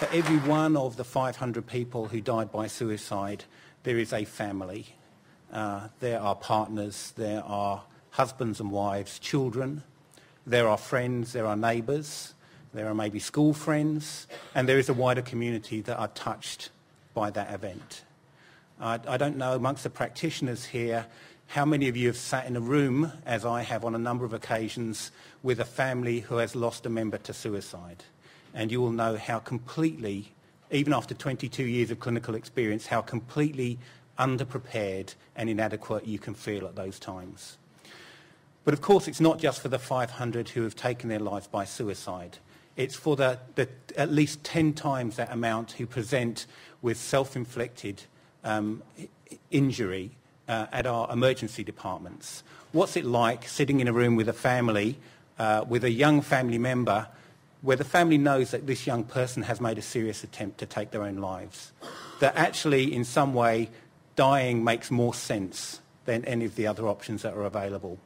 For every one of the 500 people who died by suicide, there is a family. There are partners, there are husbands and wives, children, there are friends, there are neighbours, there are maybe school friends, and there is a wider community that are touched by that event. I don't know amongst the practitioners here how many of you have sat in a room, as I have on a number of occasions, with a family who has lost a member to suicide. And you will know how completely, even after 22 years of clinical experience, how completely underprepared and inadequate you can feel at those times. But of course, it's not just for the 500 who have taken their lives by suicide. It's for the at least 10 times that amount who present with self-inflicted injury at our emergency departments. What's it like sitting in a room with a family, with a young family member, where the family knows that this young person has made a serious attempt to take their own lives? That actually, in some way, dying makes more sense than any of the other options that are available.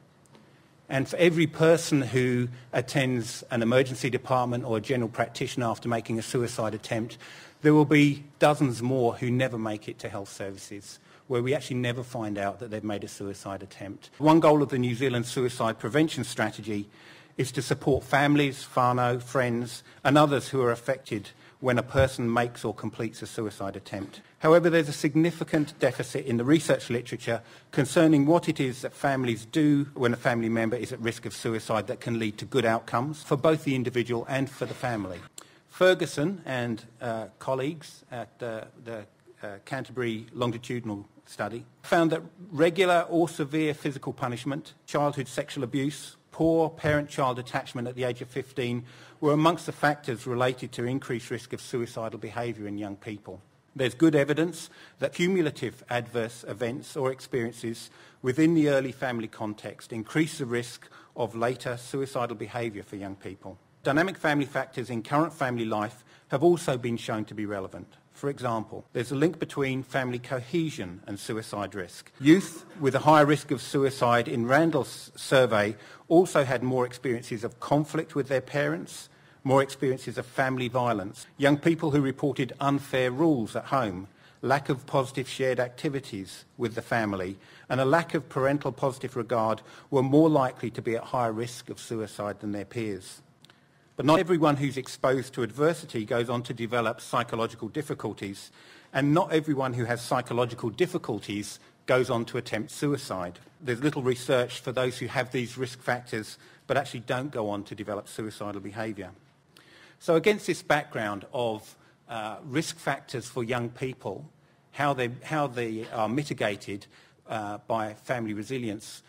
And for every person who attends an emergency department or a general practitioner after making a suicide attempt, there will be dozens more who never make it to health services, where we actually never find out that they've made a suicide attempt. One goal of the New Zealand Suicide Prevention Strategy is to support families, whānau, friends, and others who are affected when a person makes or completes a suicide attempt. However, there's a significant deficit in the research literature concerning what it is that families do when a family member is at risk of suicide that can lead to good outcomes for both the individual and for the family. Ferguson and colleagues at the Canterbury longitudinal study found that regular or severe physical punishment, childhood sexual abuse, poor parent-child attachment at the age of 15 were amongst the factors related to increased risk of suicidal behaviour in young people. There's good evidence that cumulative adverse events or experiences within the early family context increase the risk of later suicidal behaviour for young people. Dynamic family factors in current family life have also been shown to be relevant. For example, there's a link between family cohesion and suicide risk. Youth with a higher risk of suicide in Randall's survey also had more experiences of conflict with their parents, more experiences of family violence. Young people who reported unfair rules at home, lack of positive shared activities with the family, and a lack of parental positive regard were more likely to be at higher risk of suicide than their peers. But not everyone who's exposed to adversity goes on to develop psychological difficulties, and not everyone who has psychological difficulties goes on to attempt suicide. There's little research for those who have these risk factors but actually don't go on to develop suicidal behaviour. So against this background of risk factors for young people, how they are mitigated by family resilience,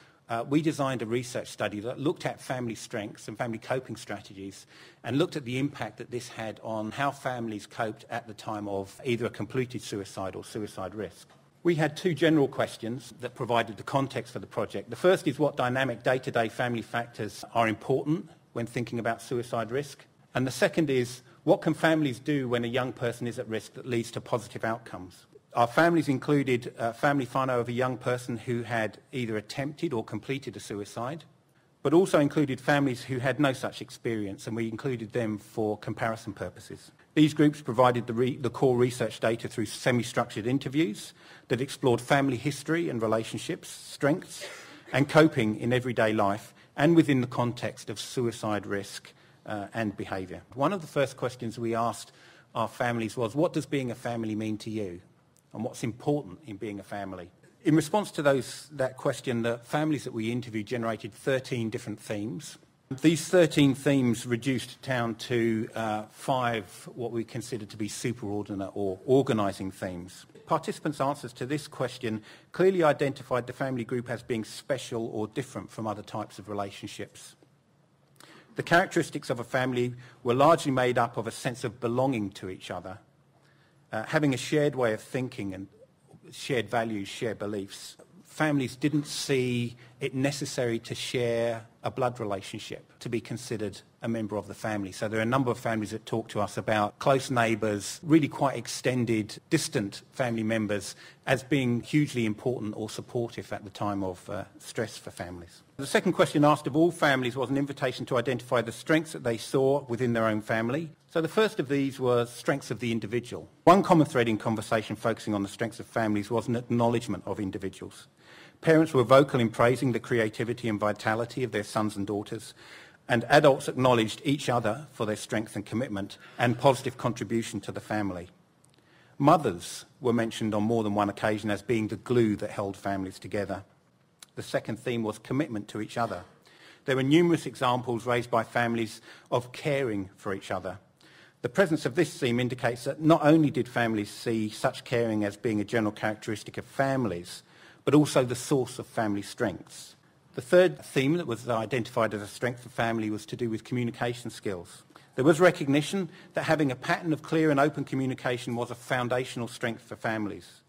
we designed a research study that looked at family strengths and family coping strategies and looked at the impact that this had on how families coped at the time of either a completed suicide or suicide risk. We had two general questions that provided the context for the project. The first is what dynamic day-to-day family factors are important when thinking about suicide risk. And the second is what can families do when a young person is at risk that leads to positive outcomes. Our families included a family whānau of a young person who had either attempted or completed a suicide, but also included families who had no such experience, and we included them for comparison purposes. These groups provided the core research data through semi-structured interviews that explored family history and relationships, strengths, and coping in everyday life, and within the context of suicide risk and behaviour. One of the first questions we asked our families was, what does being a family mean to you? And what's important in being a family? In response to that question, the families that we interviewed generated 13 different themes. These 13 themes reduced down to 5 what we consider to be superordinate or organising themes. Participants' answers to this question clearly identified the family group as being special or different from other types of relationships. The characteristics of a family were largely made up of a sense of belonging to each other, having a shared way of thinking and shared values, shared beliefs. Families didn't see it necessary to share a blood relationship to be considered a member of the family. So there are a number of families that talk to us about close neighbours, really quite extended, distant family members as being hugely important or supportive at the time of stress for families. The second question asked of all families was an invitation to identify the strengths that they saw within their own family. So the first of these was strengths of the individual. One common thread in conversation focusing on the strengths of families was an acknowledgement of individuals. Parents were vocal in praising the creativity and vitality of their sons and daughters, and adults acknowledged each other for their strength and commitment and positive contribution to the family. Mothers were mentioned on more than one occasion as being the glue that held families together. The second theme was commitment to each other. There were numerous examples raised by families of caring for each other. The presence of this theme indicates that not only did families see such caring as being a general characteristic of families, but also the source of family strengths. The third theme that was identified as a strength of family was to do with communication skills. There was recognition that having a pattern of clear and open communication was a foundational strength for families.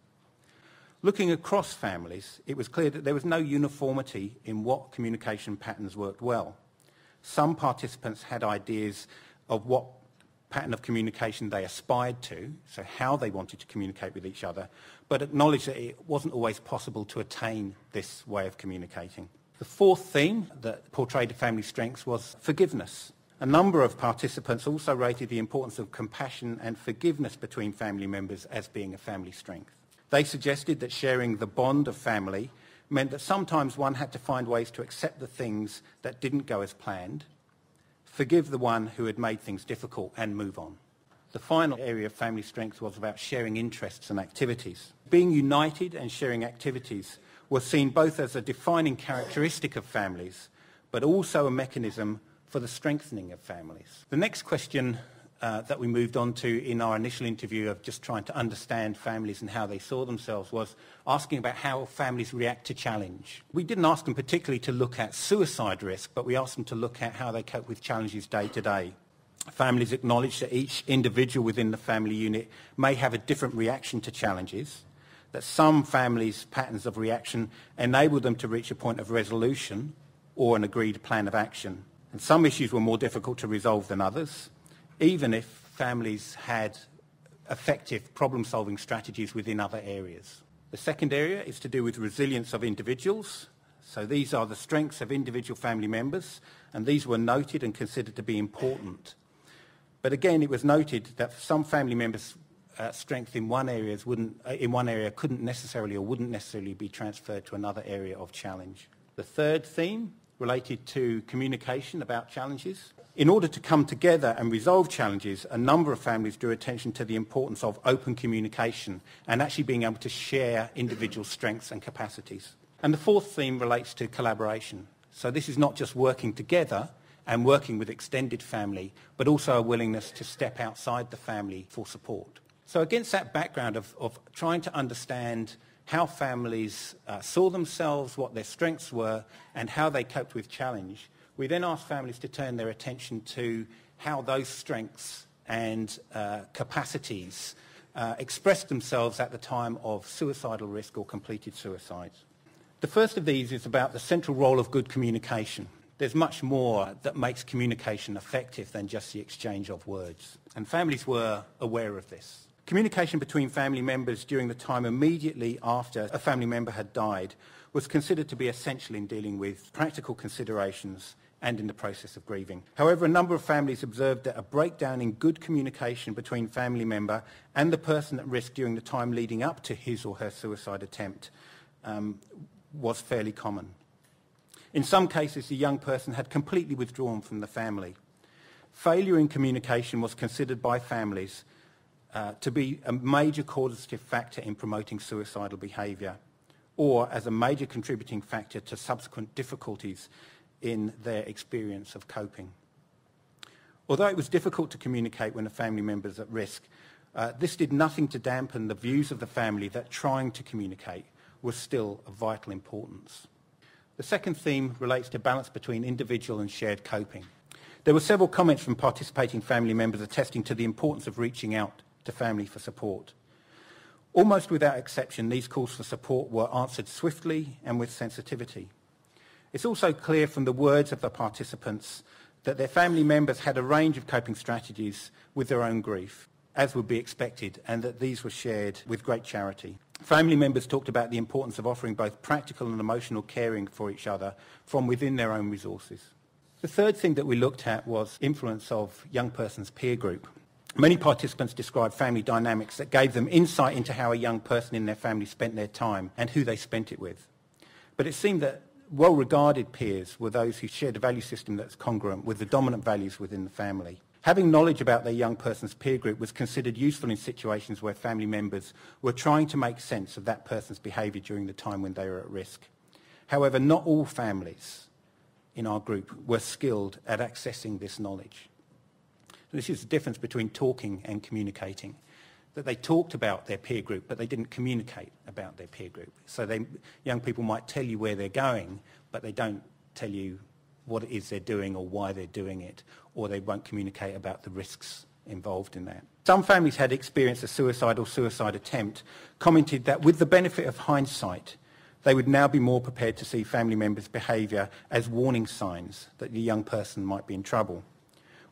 Looking across families, it was clear that there was no uniformity in what communication patterns worked well. Some participants had ideas of what pattern of communication they aspired to, so how they wanted to communicate with each other, but acknowledged that it wasn't always possible to attain this way of communicating. The fourth theme that portrayed family strengths was forgiveness. A number of participants also rated the importance of compassion and forgiveness between family members as being a family strength. They suggested that sharing the bond of family meant that sometimes one had to find ways to accept the things that didn't go as planned, forgive the one who had made things difficult, and move on. The final area of family strength was about sharing interests and activities. Being united and sharing activities was seen both as a defining characteristic of families, but also a mechanism for the strengthening of families. The next question that we moved on to in our initial interview of just trying to understand families and how they saw themselves was asking about how families react to challenge. We didn't ask them particularly to look at suicide risk, but we asked them to look at how they cope with challenges day to day. Families acknowledged that each individual within the family unit may have a different reaction to challenges, that some families' patterns of reaction enable them to reach a point of resolution or an agreed plan of action. And some issues were more difficult to resolve than others, even if families had effective problem-solving strategies within other areas. The second area is to do with resilience of individuals. So these are the strengths of individual family members, and these were noted and considered to be important. But again, it was noted that some family members' strength in one area couldn't necessarily or wouldn't necessarily be transferred to another area of challenge. The third theme related to communication about challenges. In order to come together and resolve challenges, a number of families drew attention to the importance of open communication and actually being able to share individual strengths and capacities. And the fourth theme relates to collaboration. So this is not just working together and working with extended family, but also a willingness to step outside the family for support. So against that background of trying to understand how families saw themselves, what their strengths were, and how they coped with challenge, we then asked families to turn their attention to how those strengths and capacities expressed themselves at the time of suicidal risk or completed suicide. The first of these is about the central role of good communication. There's much more that makes communication effective than just the exchange of words, and families were aware of this. Communication between family members during the time immediately after a family member had died was considered to be essential in dealing with practical considerations and in the process of grieving. However, a number of families observed that a breakdown in good communication between family member and the person at risk during the time leading up to his or her suicide attempt was fairly common. In some cases, the young person had completely withdrawn from the family. Failure in communication was considered by families to be a major causative factor in promoting suicidal behaviour, or as a major contributing factor to subsequent difficulties in their experience of coping. Although it was difficult to communicate when a family member is at risk, this did nothing to dampen the views of the family that trying to communicate was still of vital importance. The second theme relates to balance between individual and shared coping. There were several comments from participating family members attesting to the importance of reaching out to family for support. Almost without exception, these calls for support were answered swiftly and with sensitivity. It's also clear from the words of the participants that their family members had a range of coping strategies with their own grief, as would be expected, and that these were shared with great charity. Family members talked about the importance of offering both practical and emotional caring for each other from within their own resources. The third thing that we looked at was influence of young person's peer group. Many participants described family dynamics that gave them insight into how a young person in their family spent their time and who they spent it with. But it seemed that well-regarded peers were those who shared a value system that's congruent with the dominant values within the family. Having knowledge about their young person's peer group was considered useful in situations where family members were trying to make sense of that person's behaviour during the time when they were at risk. However, not all families in our group were skilled at accessing this knowledge. This is the difference between talking and communicating, that they talked about their peer group, but they didn't communicate about their peer group. So young people might tell you where they're going, but they don't tell you what it is they're doing or why they're doing it, or they won't communicate about the risks involved in that. Some families had experienced a suicide or suicide attempt, commented that with the benefit of hindsight, they would now be more prepared to see family members' behaviour as warning signs that the young person might be in trouble.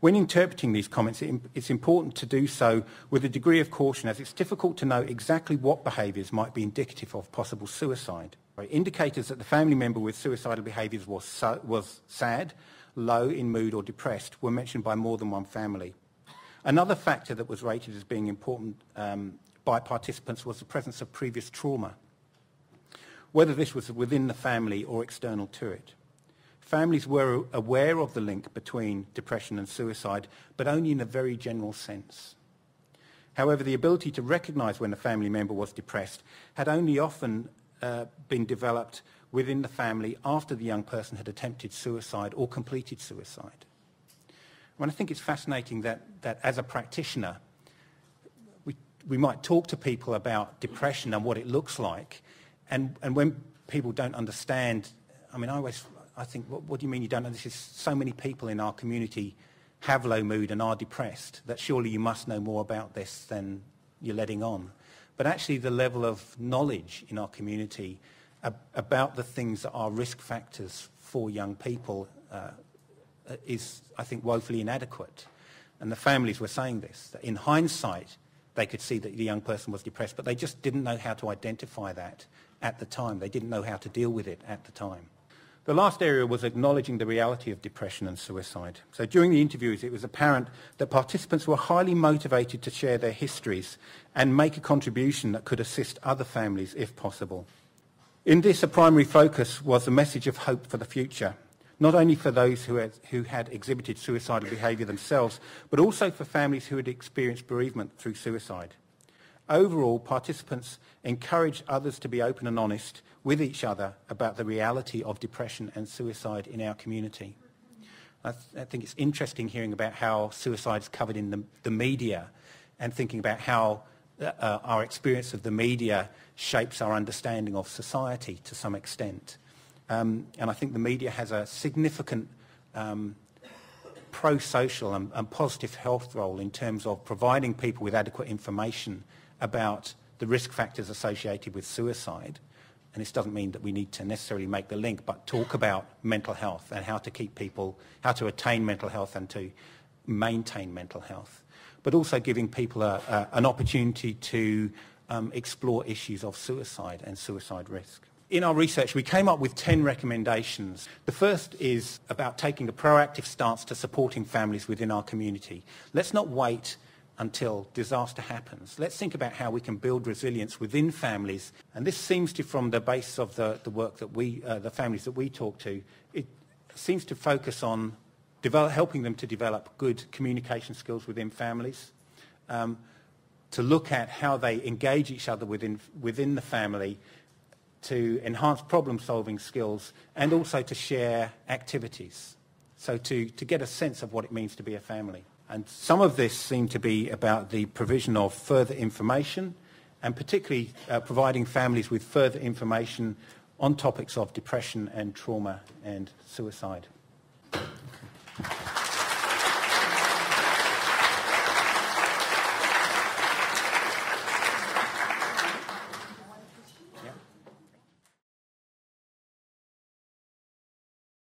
When interpreting these comments, it's important to do so with a degree of caution, as it's difficult to know exactly what behaviours might be indicative of possible suicide. Indicators that the family member with suicidal behaviours was sad, low in mood or depressed were mentioned by more than one family. Another factor that was rated as being important by participants was the presence of previous trauma, whether this was within the family or external to it. Families were aware of the link between depression and suicide, but only in a very general sense. However, the ability to recognise when a family member was depressed had only often been developed within the family after the young person had attempted suicide or completed suicide. And I think it's fascinating that as a practitioner, we might talk to people about depression and what it looks like, and when people don't understand, I mean, I think, what do you mean you don't know? This is so many people in our community have low mood and are depressed, that surely you must know more about this than you're letting on. But actually the level of knowledge in our community about the things that are risk factors for young people is, I think, woefully inadequate. And the families were saying this, that in hindsight they could see that the young person was depressed, but they just didn't know how to identify that at the time. They didn't know how to deal with it at the time. The last area was acknowledging the reality of depression and suicide. So during the interviews, it was apparent that participants were highly motivated to share their histories and make a contribution that could assist other families if possible. In this, a primary focus was a message of hope for the future, not only for those who had exhibited suicidal behaviour themselves, but also for families who had experienced bereavement through suicide. Overall, participants encouraged others to be open and honest with each other about the reality of depression and suicide in our community. I think it's interesting hearing about how suicide is covered in the media, and thinking about how our experience of the media shapes our understanding of society to some extent. And I think the media has a significant pro-social and positive health role in terms of providing people with adequate information about the risk factors associated with suicide. And this doesn't mean that we need to necessarily make the link, but talk about mental health and how to keep people, how to attain mental health and to maintain mental health. But also giving people an opportunity to explore issues of suicide and suicide risk. In our research, we came up with 10 recommendations. The first is about taking a proactive stance to supporting families within our community. Let's not wait until disaster happens. Let's think about how we can build resilience within families. And this seems to, from the base of the work that the families that we talk to, it seems to focus on helping them to develop good communication skills within families, to look at how they engage each other within the family, to enhance problem-solving skills, and also to share activities. So to get a sense of what it means to be a family. And some of this seemed to be about the provision of further information, and particularly providing families with further information on topics of depression and trauma and suicide.